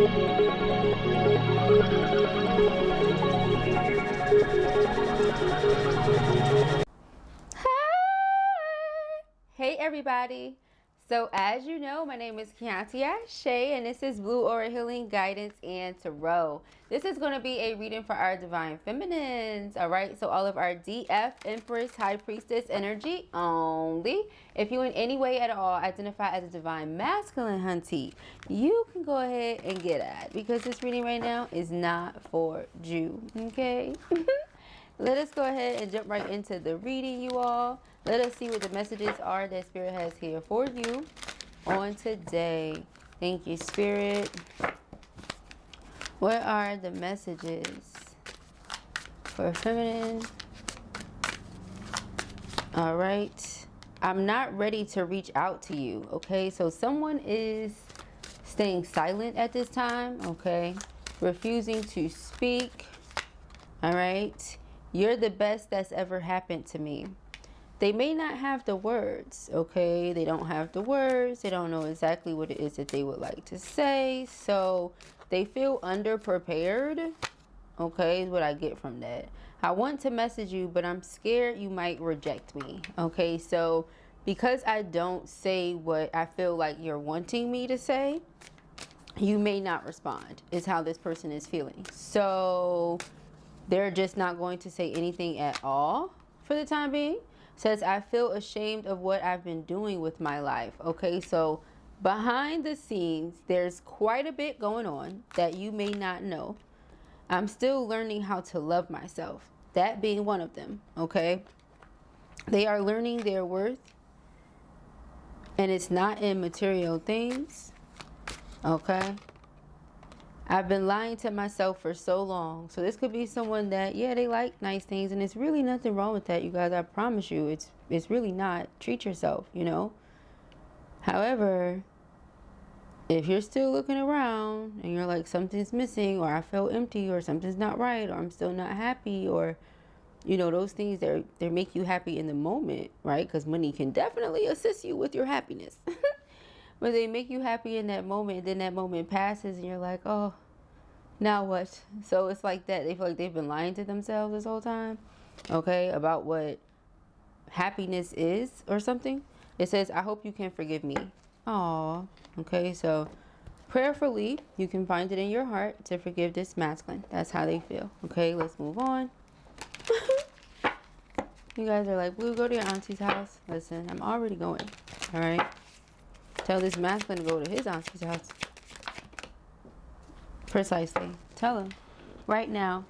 Hey everybody, so as you know, my name is Kianti Ayshea and this is Blue Aura Healing Guidance and Tarot. This is going to be a reading for our Divine Feminines, alright? So all of our DF, Empress, High Priestess energy only. If you in any way at all identify as a Divine Masculine, hunty, you can go ahead and get at, because this reading right now is not for you, okay? Let us go ahead and jump right into the reading, you all. Let us see what the messages are that Spirit has here for you on today. Thank you, Spirit. What are the messages for feminine? All right. I'm not ready to reach out to you, okay? So someone is staying silent at this time, okay? Refusing to speak, all right? You're the best that's ever happened to me. They may not have the words, okay? They don't have the words. They don't know exactly what it is that they would like to say. So they feel underprepared, okay, is what I get from that. I want to message you, but I'm scared you might reject me, okay? So because I don't say what I feel like you're wanting me to say, you may not respond, is how this person is feeling. So they're just not going to say anything at all for the time being. Says, I feel ashamed of what I've been doing with my life. Okay, so behind the scenes, there's quite a bit going on that you may not know. I'm still learning how to love myself. That being one of them, okay? They are learning their worth. And it's not in material things, okay? I've been lying to myself for so long. So this could be someone that, yeah, they like nice things. And it's really nothing wrong with that, you guys. I promise you, it's really not. Treat yourself, you know. However, if you're still looking around and you're like, something's missing, or I feel empty, or something's not right, or I'm still not happy, or, you know, those things, they make you happy in the moment, right? Because money can definitely assist you with your happiness. But they make you happy in that moment, and then that moment passes and you're like, oh, now what? So it's like that. They feel like they've been lying to themselves this whole time, okay, about what happiness is or something. It says, I hope you can forgive me. Aw, okay, so prayerfully, you can find it in your heart to forgive this masculine. That's how they feel. Okay, let's move on. You guys are like, Blue, go to your auntie's house. Listen, I'm already going, all right? Tell this masculine to go to his auntie's house. Precisely. Tell him. Right now.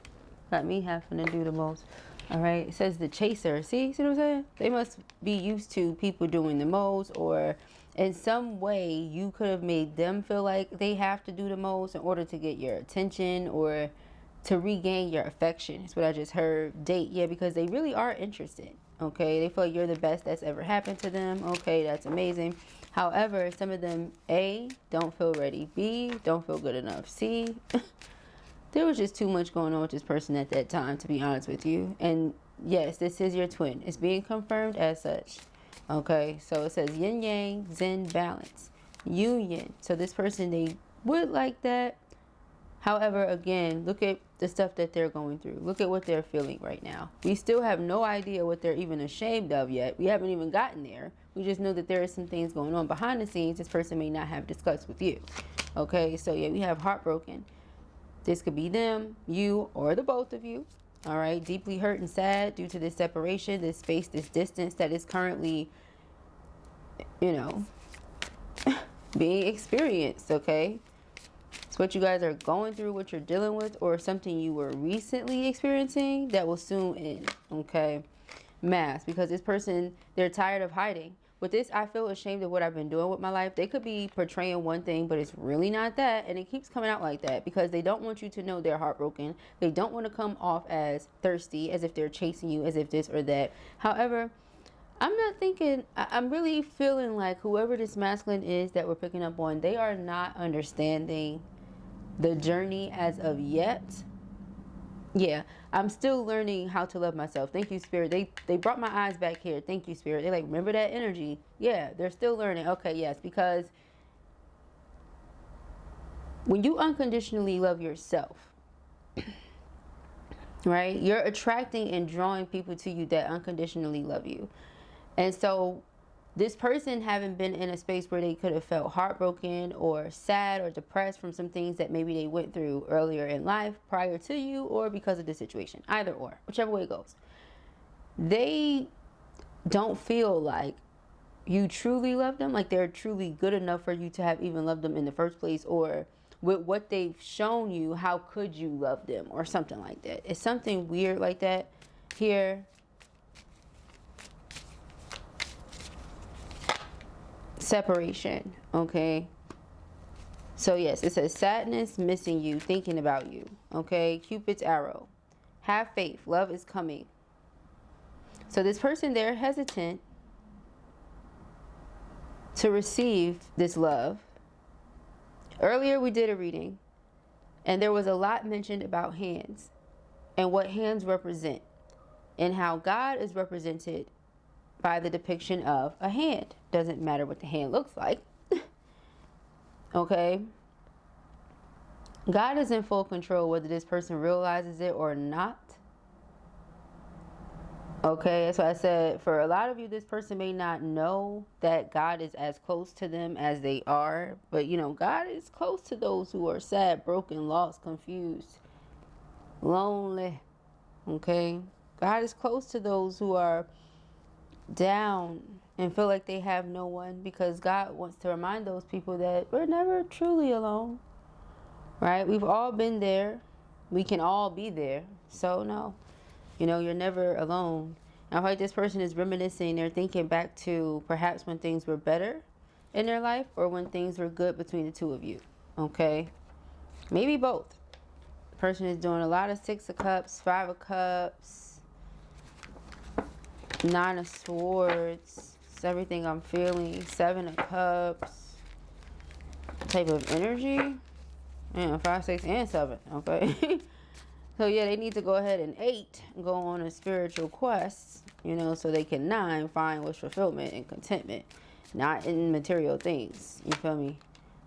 Got me having to do the most. Alright. It says the chaser. See what I'm saying? They must be used to people doing the most, or in some way you could have made them feel like they have to do the most in order to get your attention or to regain your affection. Is what I just heard. Date. Yeah, because they really are interested. Okay. They feel like you're the best that's ever happened to them. Okay. That's amazing. However, some of them, A, don't feel ready. B, don't feel good enough. C, there was just too much going on with this person at that time, to be honest with you. And yes, this is your twin. It's being confirmed as such. Okay, so it says yin yang, zen, balance, union. So this person, they would like that. However, again, look at the stuff that they're going through. Look at what they're feeling right now. We still have no idea what they're even ashamed of yet. We haven't even gotten there. We just know that there are some things going on behind the scenes this person may not have discussed with you. Okay, so yeah, we have heartbroken. This could be them, you, or the both of you. All right, deeply hurt and sad due to this separation, this space, this distance that is currently, you know, being experienced, okay? It's what you guys are going through, what you're dealing with, or something you were recently experiencing that will soon end, okay? Mass, because this person, they're tired of hiding. With this, I feel ashamed of what I've been doing with my life. They could be portraying one thing, but it's really not that. And it keeps coming out like that because they don't want you to know they're heartbroken. They don't want to come off as thirsty, as if they're chasing you, as if this or that. However, I'm not thinking, I'm really feeling like whoever this masculine is that we're picking up on, they are not understanding the journey as of yet. Yeah, I'm still learning how to love myself. Thank you, Spirit. They brought my eyes back here. Thank you, Spirit. They like, remember that energy? Yeah, they're still learning. Okay, yes, because when you unconditionally love yourself, right, you're attracting and drawing people to you that unconditionally love you. And so this person having been in a space where they could have felt heartbroken or sad or depressed from some things that maybe they went through earlier in life prior to you, or because of the situation, either or, whichever way it goes, they don't feel like you truly love them, like they're truly good enough for you to have even loved them in the first place, or with what they've shown you, how could you love them, or something like that. It's something weird like that here. Separation, okay? So yes, it says sadness, missing you, thinking about you, okay? Cupid's arrow. Have faith, love is coming. So this person, they're hesitant to receive this love. Earlier we did a reading, and there was a lot mentioned about hands and what hands represent, and how God is represented by the depiction of a hand. Doesn't matter what the hand looks like. Okay? God is in full control whether this person realizes it or not. Okay, that's why I said, for a lot of you, this person may not know that God is as close to them as they are. But, you know, God is close to those who are sad, broken, lost, confused, lonely. Okay? God is close to those who are down and feel like they have no one, because God wants to remind those people that we're never truly alone. Right? We've all been there. We can all be there. So, no. You know, you're never alone. I feel like this person is reminiscing. They're thinking back to perhaps when things were better in their life, or when things were good between the two of you. Okay? Maybe both. The person is doing a lot of 6 of Cups, 5 of Cups, 9 of Swords. It's everything I'm feeling. 7 of Cups. Type of energy. Yeah, 5, 6, and 7. Okay? So yeah, they need to go ahead and 8 go on a spiritual quest, you know, so they can 9 find what's fulfillment and contentment, not in material things. You feel me?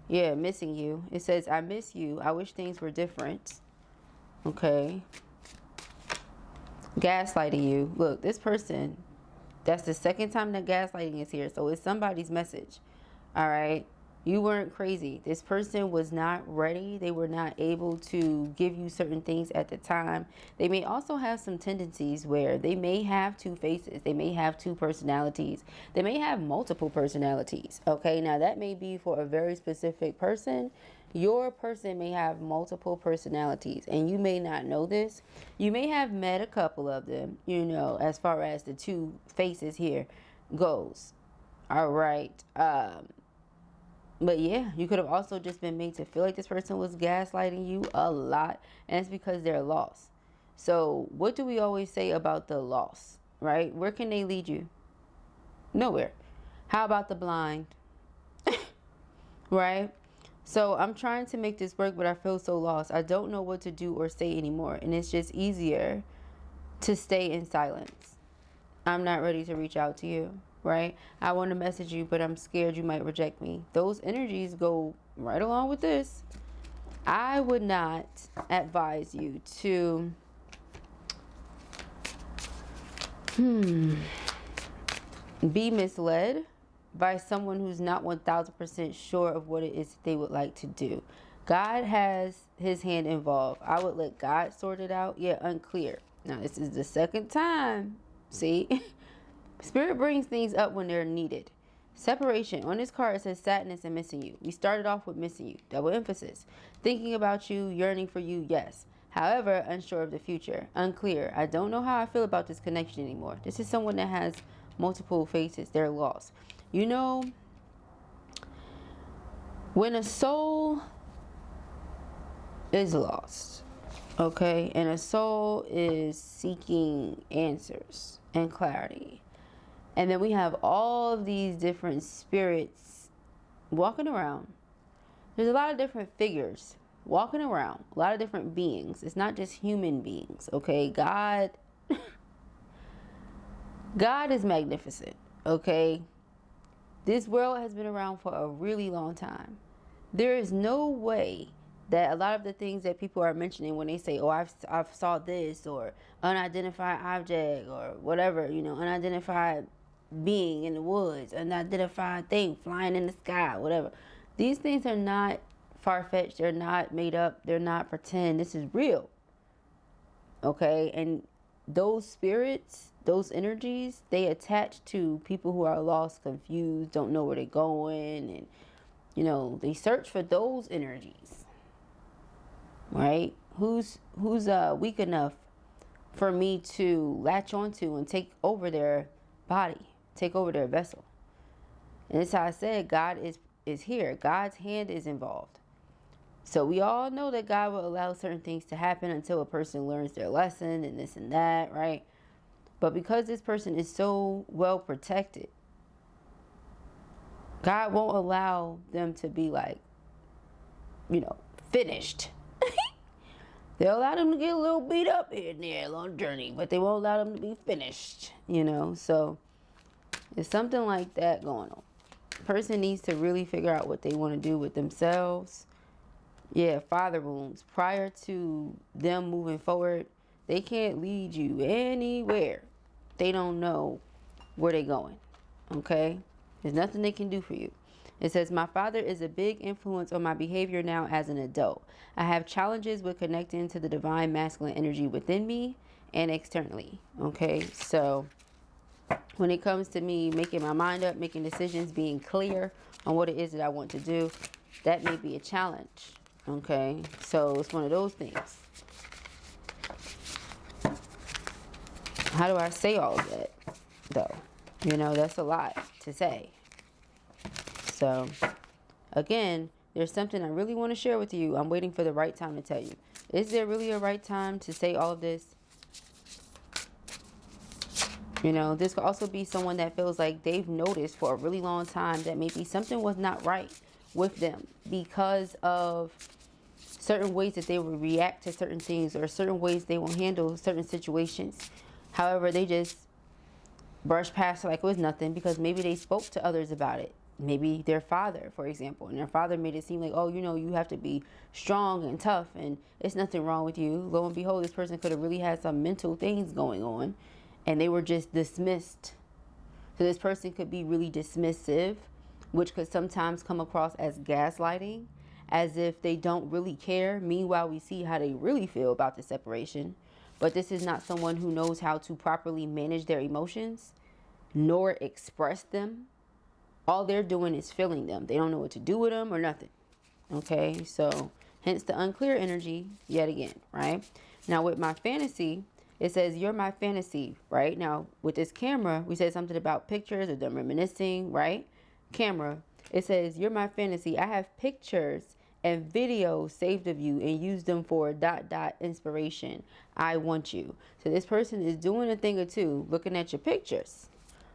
Yeah, missing you. It says, I miss you. I wish things were different. Okay. Gaslighting you. Look, this person, that's the second time that gaslighting is here. So it's somebody's message. All right. You weren't crazy. This person was not ready. They were not able to give you certain things at the time. They may also have some tendencies where they may have 2 faces. They may have 2 personalities. They may have multiple personalities. Okay, now that may be for a very specific person. Your person may have multiple personalities, and you may not know this. You may have met a couple of them, you know, as far as the 2 faces here goes. All right. But yeah, you could have also just been made to feel like this person was gaslighting you a lot. And it's because they're lost. So what do we always say about the lost, right? Where can they lead you? Nowhere. How about the blind? Right? So I'm trying to make this work, but I feel so lost. I don't know what to do or say anymore. And it's just easier to stay in silence. I'm not ready to reach out to you. Right? I want to message you, but I'm scared you might reject me. Those energies go right along with this. I would not advise you to be misled by someone who's not 1000% sure of what it is that they would like to do. God has his hand involved. I would let God sort it out. Yeah, unclear. Now, this is the second time. See? Spirit brings things up when they're needed. Separation. On this card, it says sadness and missing you. We started off with missing you. Double emphasis. Thinking about you, yearning for you, yes. However, unsure of the future. Unclear. I don't know how I feel about this connection anymore. This is someone that has multiple faces. They're lost. You know, when a soul is lost, okay, and a soul is seeking answers and clarity, and then we have all of these different spirits walking around. There's a lot of different figures walking around, a lot of different beings. It's not just human beings, okay? God is magnificent, okay? This world has been around for a really long time. There is no way that a lot of the things that people are mentioning when they say, oh, I've saw this, or unidentified object, or whatever, you know, unidentified being in the woods, unidentified thing flying in the sky, whatever. These things are not far-fetched. They're not made up. They're not pretend. This is real. Okay? And those spirits, those energies, they attach to people who are lost, confused, don't know where they're going, and, you know, they search for those energies. Right? Who's weak enough for me to latch onto and take over their body, take over their vessel? And that's how I said God is here. God's hand is involved. So we all know that God will allow certain things to happen until a person learns their lesson and this and that, right? But because this person is so well protected, God won't allow them to be like, you know, finished. They'll allow them to get a little beat up here and there along the journey, but they won't allow them to be finished, you know? So it's something like that going on. Person needs to really figure out what they want to do with themselves. Yeah, father wounds. Prior to them moving forward, they can't lead you anywhere. They don't know where they're going. Okay? There's nothing they can do for you. It says, my father is a big influence on my behavior now as an adult. I have challenges with connecting to the divine masculine energy within me and externally. Okay? So when it comes to me making my mind up, making decisions, being clear on what it is that I want to do, that may be a challenge. Okay, so it's one of those things. How do I say all of that, though? You know, that's a lot to say. So, again, there's something I really want to share with you. I'm waiting for the right time to tell you. Is there really a right time to say all of this? You know, this could also be someone that feels like they've noticed for a really long time that maybe something was not right with them because of certain ways that they will react to certain things or certain ways they will handle certain situations. However, they just brush past it like it was nothing because maybe they spoke to others about it. Maybe their father, for example, and their father made it seem like, oh, you know, you have to be strong and tough and it's nothing wrong with you. Lo and behold, this person could have really had some mental things going on and they were just dismissed. So this person could be really dismissive, which could sometimes come across as gaslighting, as if they don't really care. Meanwhile, we see how they really feel about the separation. But this is not someone who knows how to properly manage their emotions, nor express them. All they're doing is feeling them. They don't know what to do with them or nothing. Okay, so hence the unclear energy yet again, right? Now with my fantasy, it says, you're my fantasy, right? Now with this camera, we said something about pictures or them reminiscing, right? Camera, it says, you're my fantasy. I have pictures and videos saved of you and use them for ... inspiration. I want you. So this person is doing a thing or two, looking at your pictures,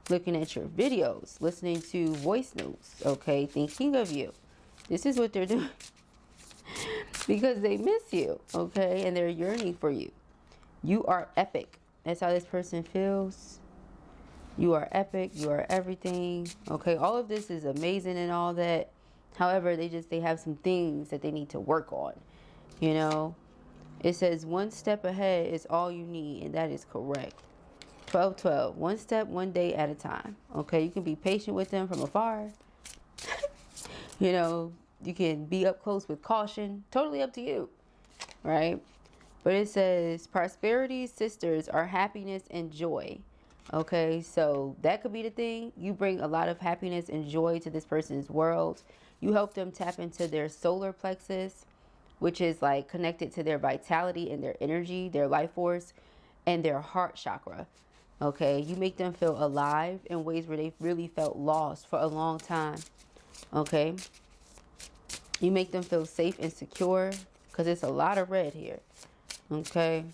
looking at your videos, listening to voice notes, okay, thinking of you. This is what they're doing because they miss you, okay, and they're yearning for you. You are epic. That's how this person feels. You are epic. You are everything. Okay, all of this is amazing and all that. However, they have some things that they need to work on. You know, it says one step ahead is all you need, and that is correct. 12-12. One step, one day at a time. Okay, you can be patient with them from afar. You know, you can be up close with caution. Totally up to you, right? But it says prosperity sisters are happiness and joy. Okay, so that could be the thing. You bring a lot of happiness and joy to this person's world. You help them tap into their solar plexus, which is like connected to their vitality and their energy, their life force, and their heart chakra. Okay, you make them feel alive in ways where they've really felt lost for a long time. Okay, you make them feel safe and secure because it's a lot of red here. Okay,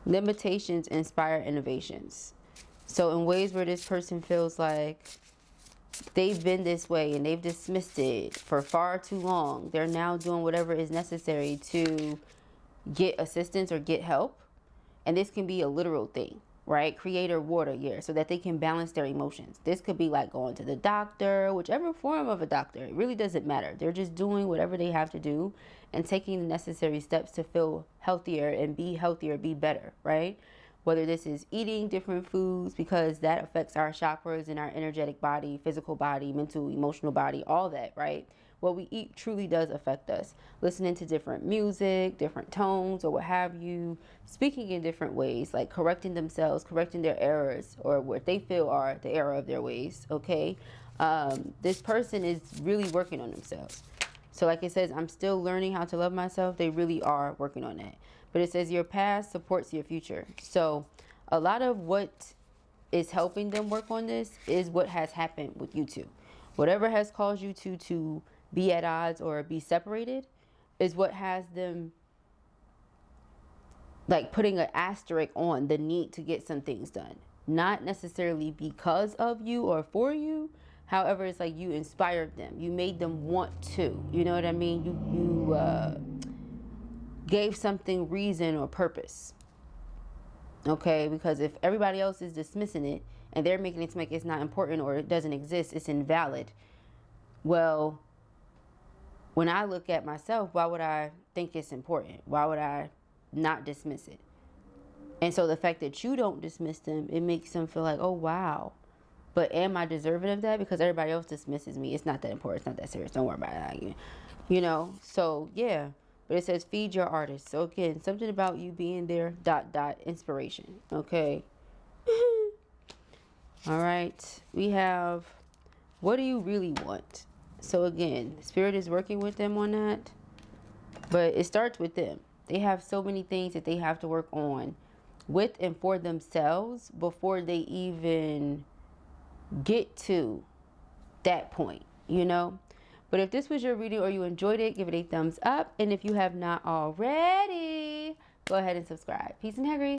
limitations inspire innovations. So in ways where this person feels like they've been this way and they've dismissed it for far too long, they're now doing whatever is necessary to get assistance or get help. And this can be a literal thing. right? Creator water, yeah, so that they can balance their emotions. This could be like going to the doctor, whichever form of a doctor. It really doesn't matter. They're just doing whatever they have to do and taking the necessary steps to feel healthier and be healthier, be better, right? Whether this is eating different foods, because that affects our chakras and our energetic body, physical body, mental, emotional body, all that, right? What we eat truly does affect us. Listening to different music, different tones, or what have you, speaking in different ways, like correcting themselves, correcting their errors, or what they feel are the error of their ways, okay? This person is really working on themselves. So like it says, I'm still learning how to love myself. They really are working on that. But it says your past supports your future. So a lot of what is helping them work on this is what has happened with you two. Whatever has caused you two to be at odds or be separated is what has them like putting an asterisk on the need to get some things done. Not necessarily because of you or for you. However, it's like you inspired them. You made them want to. You know what I mean? You gave something reason or purpose. Okay? Because if everybody else is dismissing it and they're making it to make it's not important or it doesn't exist, it's invalid. Well, when I look at myself, why would I think it's important? Why would I not dismiss it? And so the fact that you don't dismiss them, it makes them feel like, oh, wow. But am I deserving of that? Because everybody else dismisses me. It's not that important. It's not that serious. Don't worry about that. You know? So, yeah. But it says, feed your artist. So, again, something about you being there, ... inspiration. Okay? All right. We have, what do you really want? So again, Spirit is working with them on that, but it starts with them. They have so many things that they have to work on with and for themselves before they even get to that point, you know? But if this was your reading or you enjoyed it, give it a thumbs up. And if you have not already, go ahead and subscribe. Peace and hair grease.